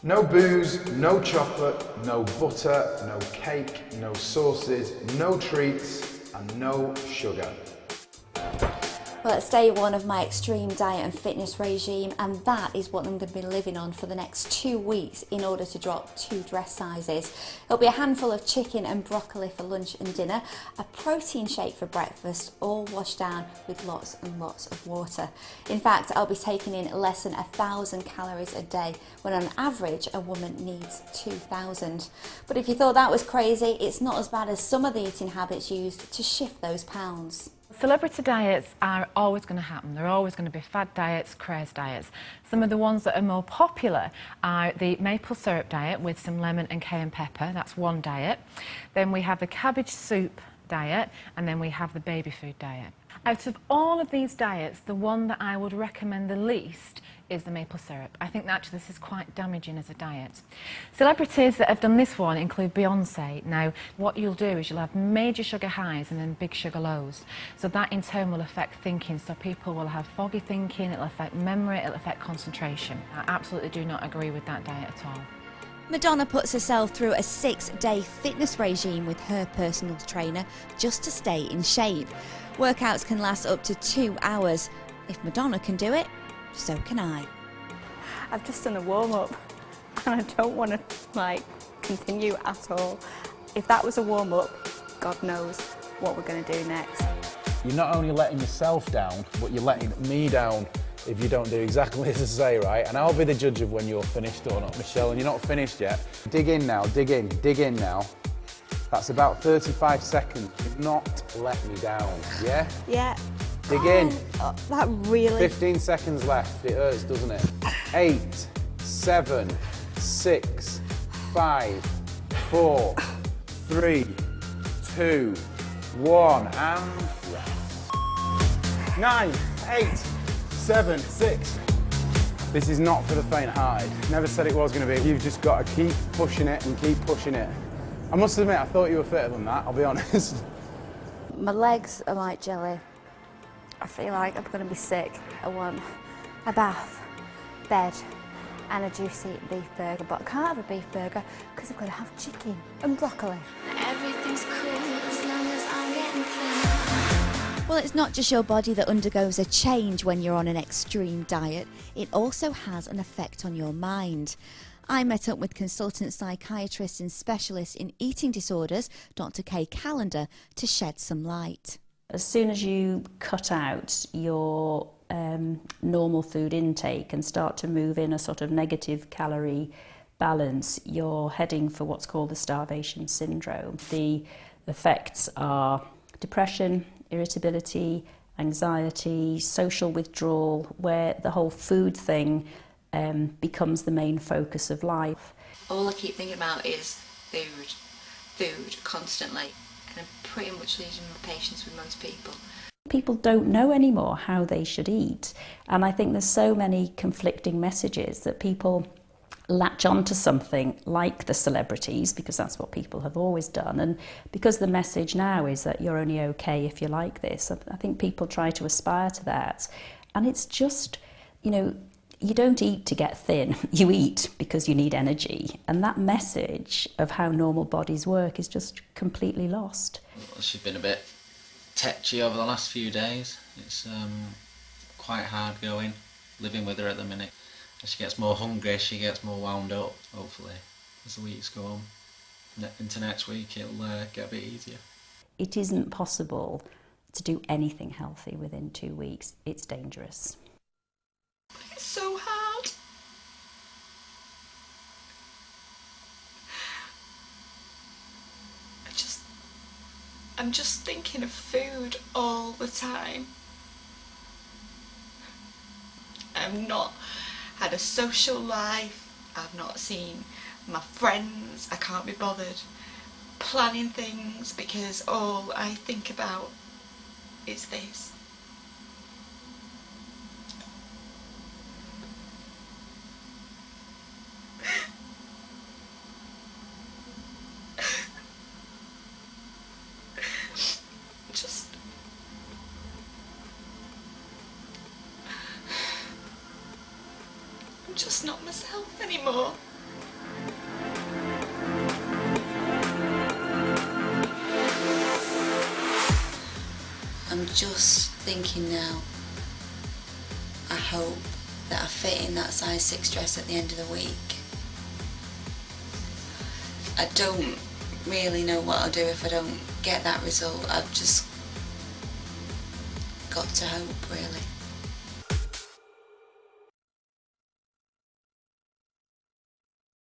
No booze, no chocolate, no butter, no cake, no sauces, no treats, and no sugar. Well, it's day one of my extreme diet and fitness regime, and that is what I'm going to be living on for the next 2 weeks in order to drop 2 dress sizes. It'll be a handful of chicken and broccoli for lunch and dinner, a protein shake for breakfast, all washed down with lots and lots of water. In fact, I'll be taking in less than 1,000 calories a day, when on average a woman needs 2,000. But if you thought that was crazy, it's not as bad as some of the eating habits used to shift those pounds. Celebrity diets are always going to happen. They're always going to be fad diets, craze diets. Some of the ones that are more popular are the maple syrup diet with some lemon and cayenne pepper. That's one diet. Then we have the cabbage soup diet, and then we have the baby food diet. Out of all of these diets, the one that I would recommend the least is the maple syrup. I think that actually this is quite damaging as a diet. Celebrities that have done this one include Beyonce. Now, what you'll do is you'll have major sugar highs and then big sugar lows. So that in turn will affect thinking. So people will have foggy thinking, it'll affect memory, it'll affect concentration. I absolutely do not agree with that diet at all. Madonna puts herself through a 6-day fitness regime with her personal trainer just to stay in shape. Workouts can last up to 2 hours. If Madonna can do it, so can I. I've just done a warm-up and I don't want to continue at all. If that was a warm-up, God knows what we're going to do next. You're not only letting yourself down, but you're letting me down if you don't do exactly as I say, right? And I'll be the judge of when you're finished or not, Michelle, and you're not finished yet. Dig in now, dig in now. That's about 35 seconds. Do not let me down, yeah? Yeah. Dig in. Oh, that really... 15 seconds left. It hurts, doesn't it? 8, 7, 6, 5, 4, 3, 2, 1, and rest. 9, 8, 7, 6. This is not for the faint-hearted. Never said it was going to be. You've just got to keep pushing it and keep pushing it. I must admit, I thought you were fitter than that, I'll be honest. My legs are like jelly. I feel like I'm going to be sick. I want a bath, bed, and a juicy beef burger. But I can't have a beef burger because I've got to have chicken and broccoli. Everything's cool as long as I'm getting thinner. Well, it's not just your body that undergoes a change when you're on an extreme diet. It also has an effect on your mind. I met up with consultant psychiatrist and specialist in eating disorders, Dr. Kay Callender, to shed some light. As soon as you cut out your normal food intake and start to move in a sort of negative calorie balance, you're heading for what's called the starvation syndrome. The effects are depression, irritability, anxiety, social withdrawal, where the whole food thing becomes the main focus of life. All I keep thinking about is food constantly, and I'm pretty much losing my patience with most people. People don't know anymore how they should eat, and I think there's so many conflicting messages that people latch onto something like the celebrities, because that's what people have always done, and because the message now is that you're only okay if you like this, I think people try to aspire to that, and it's just, you know, you don't eat to get thin, you eat because you need energy, and that message of how normal bodies work is just completely lost. She's been a bit tetchy over the last few days. It's quite hard going, living with her at the minute. As she gets more hungry, she gets more wound up, hopefully, as the weeks go on. Into next week it'll get a bit easier. It isn't possible to do anything healthy within 2 weeks. It's dangerous. It's so hard. I'm just thinking of food all the time. I've not had a social life. I've not seen my friends. I can't be bothered planning things because all I think about is this. I'm just not myself anymore. just thinking now, I hope that I fit in that size 6 dress at the end of the week. I don't really know what I'll do if I don't get that result. I've just got to hope, really.